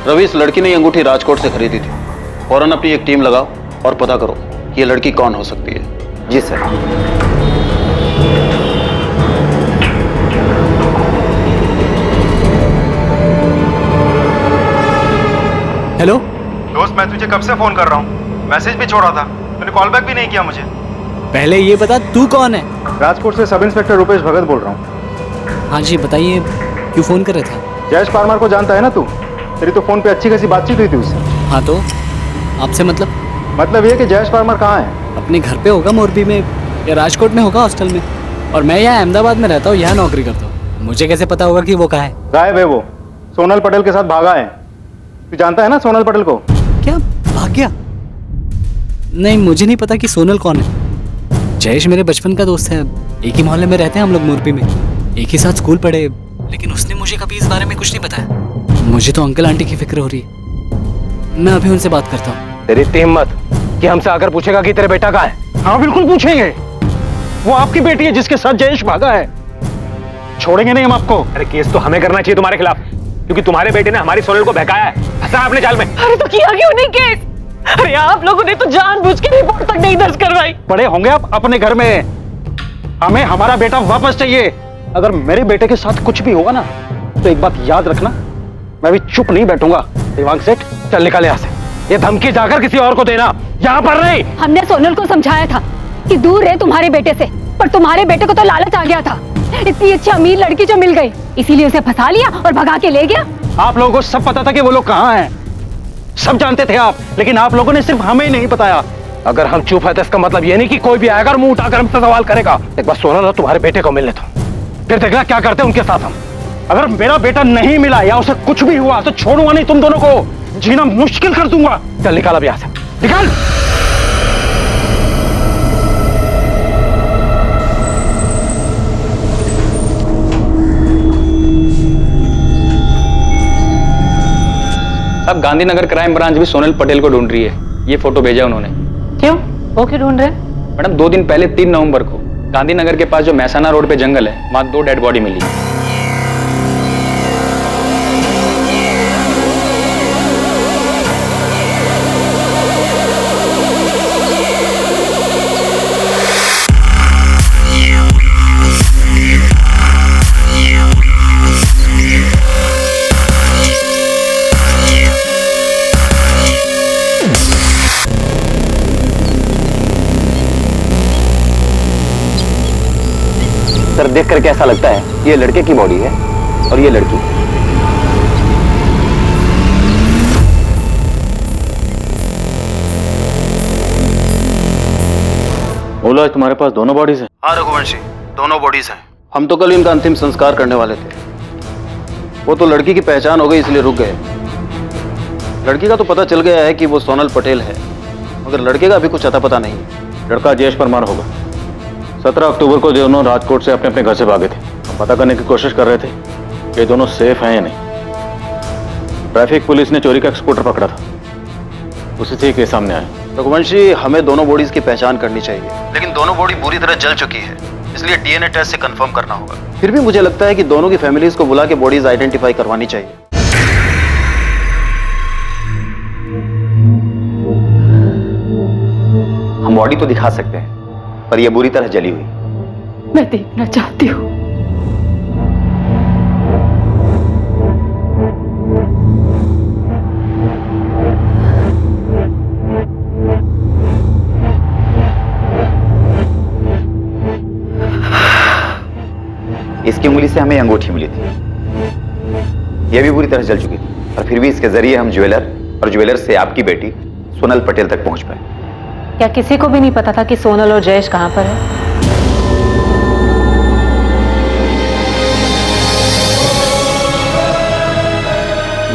रवि, इस लड़की ने ये अंगूठी राजकोट से खरीदी थी। फौरन अपनी एक टीम लगाओ और पता करो कि ये लड़की कौन हो सकती है। जी सर। हेलो दोस्त, मैं तुझे कब से फोन कर रहा हूँ, मैसेज भी छोड़ा था, तूने कॉल बैक भी नहीं किया मुझे। पहले ये बता तू कौन है? राजकोट से सब इंस्पेक्टर रुपेश भगत बोल रहा हूँ। हाँ जी बताइए, क्यों फोन कर रहे थे? जयेश परमार को जानता है ना तू? तेरी तो फोन पे अच्छी खासी बातचीत हुई थी उससे। हाँ तो आपसे मतलब ये कि जयेश परमार कहाँ है? अपने घर पे होगा मोरबी में या राजकोट में होगा हॉस्टल में, और मैं यहाँ अहमदाबाद में रहता हूँ, यहाँ नौकरी करता हूँ। मुझे कैसे पता होगा कि वो कहाँ है? गायब है वो, सोनल पटेल के साथ भागा है। तू जानता है ना सोनल पटेल को? क्या भाग गया? नहीं, मुझे नहीं पता कि सोनल कौन है। जयेश मेरे बचपन का दोस्त है, एक ही मोहल्ले में रहते हैं हम लोग मोरबी में, एक ही साथ स्कूल पढ़े, लेकिन उसने मुझे कभी इस बारे में कुछ नहीं बताया। मुझे तो अंकल आंटी की फिक्र हो रही है, मैं अभी उनसे बात करता हूँ। तेरी इतनी हिम्मत कि हमसे आकर पूछेगा कि तेरे बेटा कहाँ है? हाँ बिल्कुल पूछेंगे, वो आपकी बेटी है जिसके साथ जयेश भागा है, छोड़ेंगे नहीं हम आपको। अरे केस तो हमें करना चाहिए तुम्हारे खिलाफ, क्योंकि तुम्हारे बेटे ने हमारी सोनल को बहकाया है, फंसा है अपने जाल में। अरे तो किया क्यों नहीं केस? अरे आप लोगों ने तो जानबूझ के रिपोर्ट तक नहीं दर्ज करवाई। पड़े होंगे आप अपने घर में, हमें हमारा बेटा वापस चाहिए। अगर मेरे बेटे के साथ कुछ भी होगा ना तो एक बात याद रखना, मैं भी चुप नहीं बैठूंगा। देवांग सेठ, चल निकल यहाँ से। ये धमकी जाकर किसी और को देना, यहाँ पर नहीं। हमने सोनल को समझाया था कि दूर रहे तुम्हारे बेटे से, पर तुम्हारे बेटे को तो लालच आ गया था। इतनी अच्छी अमीर लड़की जो मिल गई, इसीलिए उसे फंसा लिया और भगा के ले गया। आप लोगों को सब पता था कि वो लोग कहाँ हैं, सब जानते थे आप, लेकिन आप लोगों ने सिर्फ हमें नहीं बताया। अगर हम चुप है तो इसका मतलब ये नहीं कि कोई भी आएगा और मुंह उठाकर हमसे सवाल करेगा। एक बार सोनल और तुम्हारे बेटे को मिलने दो, फिर देखना क्या करते हैं उनके साथ हम। अगर मेरा बेटा नहीं मिला या उसे कुछ भी हुआ तो छोड़ूंगा नहीं तुम दोनों को, जीना मुश्किल कर दूंगा। चल निकाल अब यहाँ से, निकाल। अब गांधीनगर क्राइम ब्रांच भी सोनल पटेल को ढूंढ रही है। ये फोटो भेजा उन्होंने। क्यों? वो क्यों ढूंढ रहे हैं? मैडम 2 दिन पहले 3 नवंबर को गांधीनगर के पास जो मैसाना रोड पे जंगल है, वहां 2 डेड बॉडी मिली। सर देख करके ऐसा लगता है ये लड़के की बॉडी है और ये लड़की। बोला तुम्हारे पास दोनों बॉडीज हैं? हाँ रघुवंशी, दोनों बॉडीज हैं। हम तो कल इनका अंतिम संस्कार करने वाले थे, वो तो लड़की की पहचान हो गई इसलिए रुक गए। लड़की का तो पता चल गया है कि वो सोनल पटेल है, मगर लड़के का अभी कुछ अता पता नहीं है। लड़का जयेश परमार होगा। 17 अक्टूबर को दोनों राजकोट से अपने अपने घर से भागे थे। हम पता करने की कोशिश कर रहे थे कि दोनों सेफ हैं या नहीं। ट्रैफिक पुलिस ने चोरी का स्कूटर पकड़ा था, उसी से केस सामने आया। रघुवंशी, हमें दोनों बॉडीज की पहचान करनी चाहिए, लेकिन दोनों बॉडी बुरी तरह जल चुकी है, इसलिए डीएनए टेस्ट से कंफर्म करना होगा। फिर भी मुझे लगता है कि दोनों की फैमिलीज को बुला के बॉडीज आइडेंटिफाई करवानी चाहिए। हम बॉडी तो दिखा सकते हैं, पर यह बुरी तरह जली हुई। मैं देखना चाहती हूँ। इसकी उंगली से हमें अंगूठी मिली थी, यह भी बुरी तरह जल चुकी थी, और फिर भी इसके जरिए हम ज्वेलर और ज्वेलर से आपकी बेटी सोनल पटेल तक पहुंच पाए। क्या किसी को भी नहीं पता था कि सोनल और जयेश कहां पर है?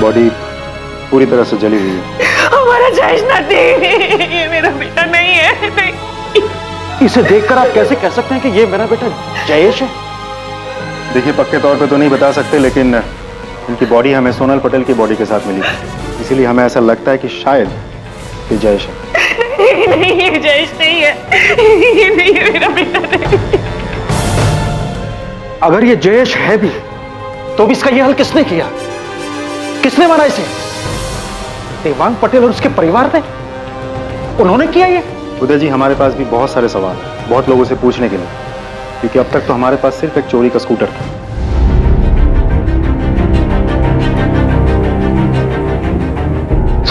बॉडी पूरी तरह से जली हुई है। हमारा जयेश नहीं, ये मेरा बेटा नहीं है। नहीं। इसे देखकर आप कैसे कह सकते हैं कि ये मेरा बेटा जयेश है? देखिए, पक्के तौर पे तो नहीं बता सकते, लेकिन इनकी बॉडी हमें सोनल पटेल की बॉडी के साथ मिली थी, इसीलिए हमें ऐसा लगता है कि शायद ये जयेश है। नहीं, ये जयेश नहीं है, ये नहीं है मेरा बेटा नहीं। अगर ये जयेश है भी तो भी इसका ये हल किसने किया? किसने मारा इसे? देवांग पटेल और उसके परिवार ने? उन्होंने किया ये? उदय जी, हमारे पास भी बहुत सारे सवाल हैं, बहुत लोगों से पूछने के लिए, क्योंकि अब तक तो हमारे पास सिर्फ एक चोरी का स्कूटर था।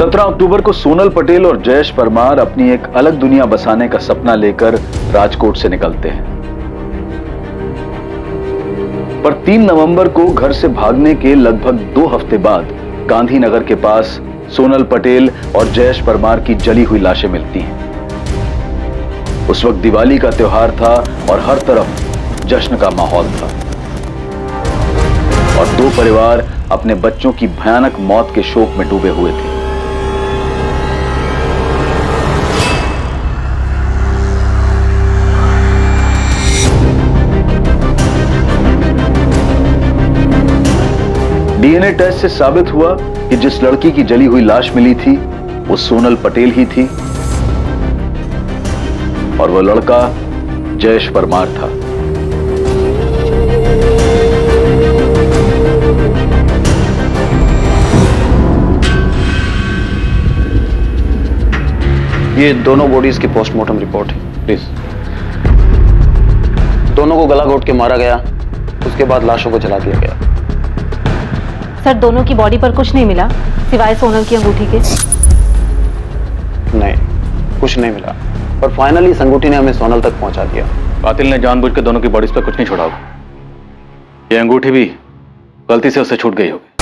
17 अक्टूबर को सोनल पटेल और जयेश परमार अपनी एक अलग दुनिया बसाने का सपना लेकर राजकोट से निकलते हैं। पर 3 नवंबर को घर से भागने के लगभग 2 हफ्ते बाद गांधीनगर के पास सोनल पटेल और जयेश परमार की जली हुई लाशें मिलती हैं। उस वक्त दिवाली का त्योहार था और हर तरफ जश्न का माहौल था और 2 परिवार अपने बच्चों की भयानक मौत के शोक में डूबे हुए थे। डीएनए टेस्ट से साबित हुआ कि जिस लड़की की जली हुई लाश मिली थी वो सोनल पटेल ही थी और वो लड़का जयेश परमार था। ये दोनों बॉडीज की पोस्टमार्टम रिपोर्ट है, प्लीज। दोनों को गला घोट के मारा गया, उसके बाद लाशों को जला दिया गया। सर, दोनों की बॉडी पर कुछ नहीं मिला सिवाय सोनल की अंगूठी के? नहीं, कुछ नहीं मिला, पर फाइनली इस अंगूठी ने हमें सोनल तक पहुंचा दिया। कातिल ने जानबूझ के दोनों की बॉडीज पर कुछ नहीं छोड़ा होगा। ये अंगूठी भी गलती से उससे छूट गई होगी।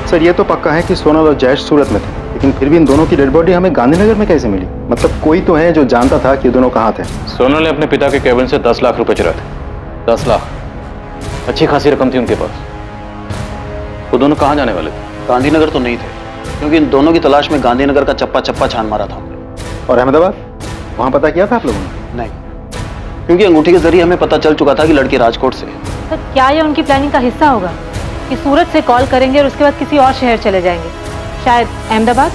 सर, ये तो पक्का है कि सोनल और जयेश सूरत में थे, लेकिन फिर भी इन दोनों की डेड बॉडी हमें गांधीनगर में कैसे मिली? मतलब कोई तो है जो जानता था कि ये दोनों कहाँ थे। सोनल ने अपने पिता के केबिन से 10 लाख रुपए चुराए थे। 10 लाख, अच्छी खासी रकम थी उनके पास। वो दोनों कहाँ जाने वाले थे? गांधीनगर तो नहीं थे, क्योंकि इन दोनों की तलाश में गांधीनगर का चप्पा चप्पा छान मारा था हमने। और अहमदाबाद, वहां पता किया था आप लोगों ने? नहीं, क्योंकि अंगूठी के जरिए हमें पता चल चुका था कि लड़की राजकोट से है। सर, क्या ये उनकी प्लानिंग का हिस्सा होगा कि सूरत से कॉल करेंगे और उसके बाद किसी और शहर चले जाएंगे, शायद अहमदाबाद?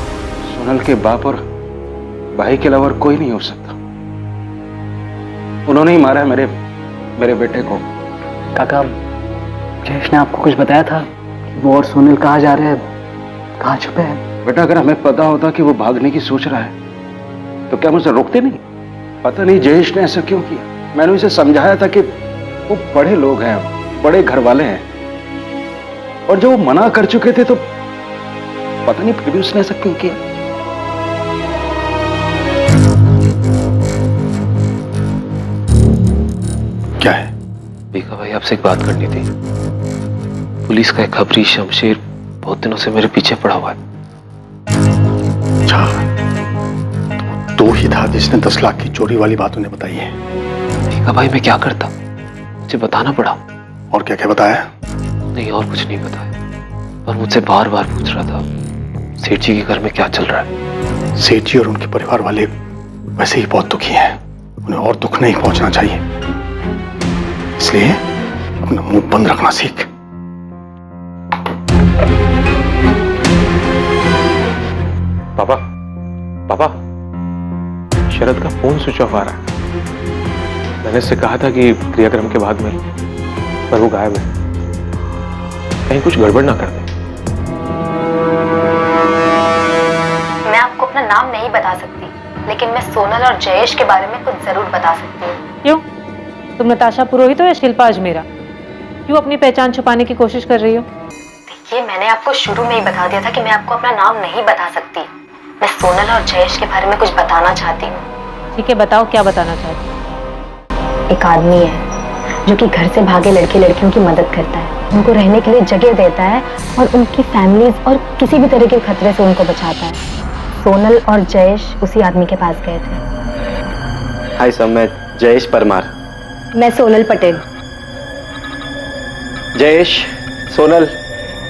सोनल के बाप और भाई के अलावा कोई नहीं हो सकता। उन्होंने ही मारा है मेरे बेटे को। काका, जयेश ने आपको कुछ बताया था कि वो और सोनल कहाँ जा रहे हैं, कहाँ छुपे हैं? बेटा, अगर हमें पता होता कि वो भागने की सोच रहा है तो क्या मुझे रोकते नहीं? पता नहीं जयेश ने ऐसा क्यों किया। मैंने उसे समझाया था कि वो बड़े लोग हैं, बड़े घर वाले हैं, और जब वो मना कर चुके थे तो पता नहीं फिर भी उसने ऐसा क्यों किया। क्या है? बीका भाई, आपसे एक बात करनी थी। पुलिस का एक खबरी शमशेर बहुत दिनों से मेरे पीछे पड़ा हुआ है। अच्छा, तो ही था जिसने 10 लाख की चोरी वाली बात उन्हें बताई है। बीका भाई, मैं क्या करता, मुझे बताना पड़ा। और क्या क्या बताया? नहीं, और कुछ नहीं बताया, पर मुझसे बार बार पूछ रहा था सेठ जी के घर में क्या चल रहा है। सेठ जी और उनके परिवार वाले वैसे ही बहुत दुखी हैं, उन्हें और दुख नहीं पहुंचना चाहिए, इसलिए अपना मुंह बंद रखना सीख। पापा, पापा, शरद का फोन स्विच ऑफ आ रहा है। मैंने इससे कहा था कि क्रियाक्रम के बाद में, पर वो गायब है। कहीं कुछ गड़बड़ ना कर दे। मैं आपको अपना नाम नहीं बता सकती, लेकिन मैं सोनल और जयेश के बारे में कुछ जरूर बता सकती हूँ। क्यों? तुम नताशा पुरोहित हो या शिल्पा अजमेरा? क्यों अपनी पहचान छुपाने की कोशिश कर रही हो? देखिए, मैंने आपको शुरू में ही बता दिया था कि मैं आपको अपना नाम नहीं बता सकती। मैं सोनल और जयेश के बारे में कुछ बताना चाहती हूँ। ठीक है, बताओ, क्या बताना चाहती हो? एक आदमी है जो कि घर से भागे लड़के लड़कियों की मदद करता है, उनको रहने के लिए जगह देता है और उनकी फैमिलीज और किसी भी तरह के खतरे से उनको बचाता है। सोनल और जयेश उसी आदमी के पास गए थे। हाय सर, मैं जयेश परमार। मैं सोनल पटेल। जयेश, सोनल,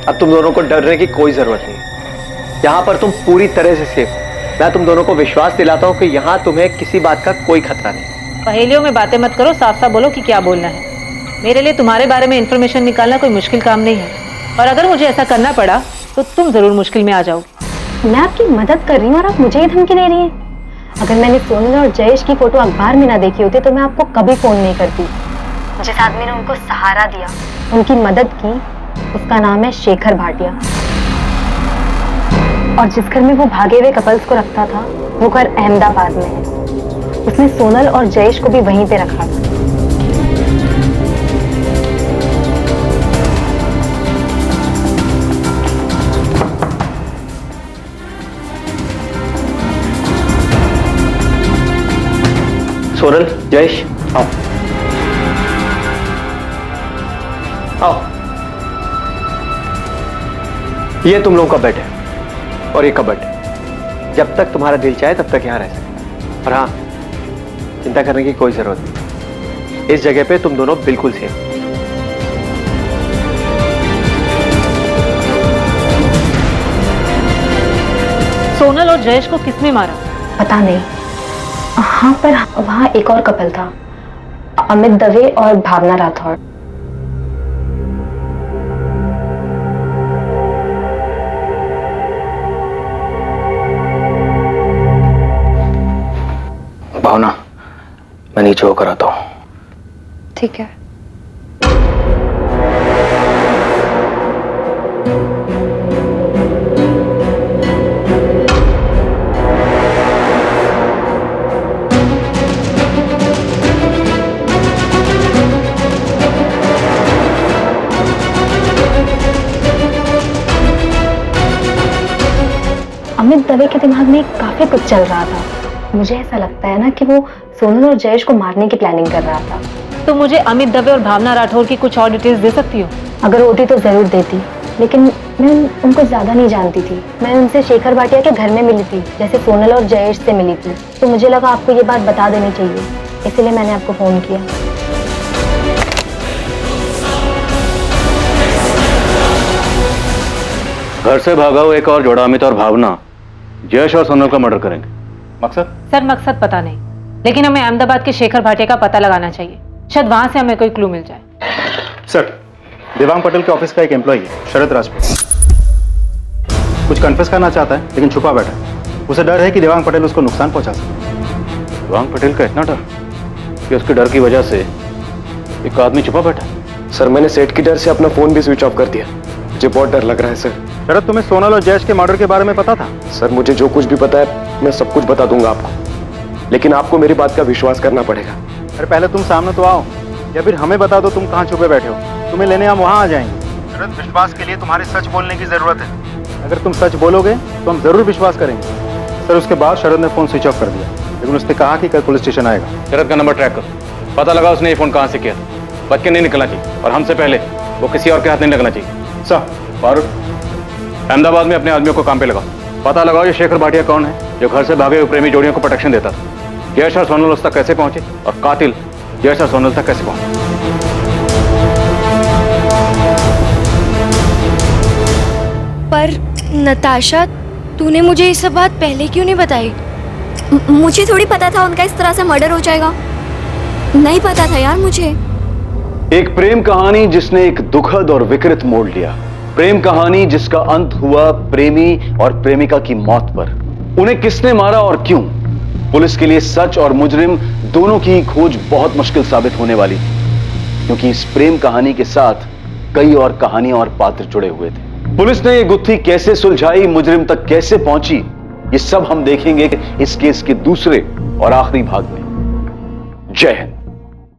अब तुम दोनों को डरने की कोई जरूरत नहीं। यहाँ पर तुम पूरी तरह से सेफ हो। मैं तुम दोनों को विश्वास दिलाता हूँ कि यहाँ तुम्हें किसी बात का कोई खतरा नहीं। पहेलियों में बातें मत करो, साफ साफ बोलो कि क्या बोलना है। मेरे लिए तुम्हारे बारे में इंफॉर्मेशन निकालना कोई मुश्किल काम नहीं है, और अगर मुझे ऐसा करना पड़ा तो तुम जरूर मुश्किल में आ जाओगे। मैं आपकी मदद कर रही हूँ और आप मुझे ही धमकी दे रही हैं। अगर मैंने सोनल और जयेश की फोटो अखबार में ना देखी होती तो मैं आपको कभी फोन नहीं करती। जिस आदमी ने उनको सहारा दिया, उनकी मदद की, उसका नाम है शेखर भाटिया। और जिस घर में वो भागे हुए कपल्स को रखता था वो घर अहमदाबाद में है। उसने सोनल और जयेश को भी वहीं पे रखा था। सोनल, जयेश, आओ आओ। ये तुम लोगों का बेड है और ये कबर्ड। जब तक तुम्हारा दिल चाहे तब तक यहां रह सकते। और हाँ, चिंता करने की कोई जरूरत नहीं, इस जगह पे तुम दोनों बिल्कुल सेफ। सोनल और जयेश को किसने मारा? पता नहीं। हाँ, पर वहाँ एक और कपल था, अमित दवे और भावना राठौड़। भावना, मैं नीचे होकर आता हूँ। ठीक है। अमित दवे के दिमाग में काफी कुछ चल रहा था। मुझे ऐसा लगता है ना कि वो सोनल और जयेश को मारने की प्लानिंग कर रहा था। तो मुझे अमित दवे और भावना राठौर की कुछ और डिटेल्स दे सकती हो? अगर होती तो जरूर देती, लेकिन मैं उनको ज्यादा नहीं जानती थी। मैं उनसे शेखर भाटिया के घर में मिली थी, जैसे सोनल और जयेश से मिली थी। तो मुझे लगा आपको ये बात बता देनी चाहिए, इसलिए मैंने आपको फोन किया। घर से भागा हुआ एक और जोड़ा अमित और भावना जयेश और सोनल का मर्डर करेंगे। मकसद? सर, मकसद पता नहीं, लेकिन हमें अहमदाबाद के शेखर भाटिया का पता लगाना चाहिए। शायद वहां से हमें कोई क्लू मिल जाए। सर, देवांग पटेल के ऑफिस का एक एम्प्लॉई है, शरद राजपूत। कुछ कन्फेस करना चाहता है लेकिन छुपा बैठा है। उसे डर है कि देवांग पटेल उसको नुकसान पहुंचा सकते। देवांग पटेल का इतना डर कि उसके डर की वजह से एक आदमी छुपा बैठा है। सर, मैंने सेठ की डर से अपना फोन भी स्विच ऑफ कर दिया। मुझे बहुत डर लग रहा है सर। शरद, तुम्हें सोनल और जयेश के मर्डर के बारे में पता था? सर, मुझे जो कुछ भी पता है मैं सब कुछ बता दूंगा आपको, लेकिन आपको मेरी बात का विश्वास करना पड़ेगा। अरे पहले तुम सामने तो आओ, या फिर हमें बता दो तुम कहाँ छुपे बैठे हो। तुम्हें लेने हम वहां आ जाएंगे। शरद, विश्वास के लिए तुम्हारे सच बोलने की जरूरत है। अगर तुम सच बोलोगे तो हम जरूर विश्वास करेंगे। सर, उसके बाद शरद ने फोन स्विच ऑफ कर दिया, लेकिन उसने कहा कि कल पुलिस स्टेशन आएगा। शरद का नंबर ट्रैक करो, पता लगा उसने ये फोन कहाँ से किया। बच के नहीं निकलना चाहिए और हमसे पहले वो किसी और के हाथ नहीं लगना चाहिए। सर, फारूक, अहमदाबाद में अपने आदमियों को काम पे लगाओ। पता लगाओ ये शेखर भाटिया कौन है जो घर से भागे हुए प्रेमी जोड़ियों को प्रोटेक्शन देता था। जयेश और सोनल उस तक कैसे पहुंचे और कातिल जयेश और सोनल तक कैसे पहुंचे। पर नताशा, तूने मुझे ये सब बात पहले क्यों नहीं बताई? मुझे थोड़ी पता था उनका इस तरह से मर्डर हो जाएगा। नहीं पता था यार मुझे। एक प्रेम कहानी जिसने एक दुखद और विकृत मोड़ लिया। प्रेम कहानी जिसका अंत हुआ प्रेमी और प्रेमिका की मौत पर। उन्हें किसने मारा और क्यों? पुलिस के लिए सच और मुजरिम दोनों की खोज बहुत मुश्किल साबित होने वाली थी, क्योंकि इस प्रेम कहानी के साथ कई और कहानियां और पात्र जुड़े हुए थे। पुलिस ने यह गुत्थी कैसे सुलझाई, मुजरिम तक कैसे पहुंची, ये सब हम देखेंगे इस केस के दूसरे और आखिरी भाग में। जय हिंद।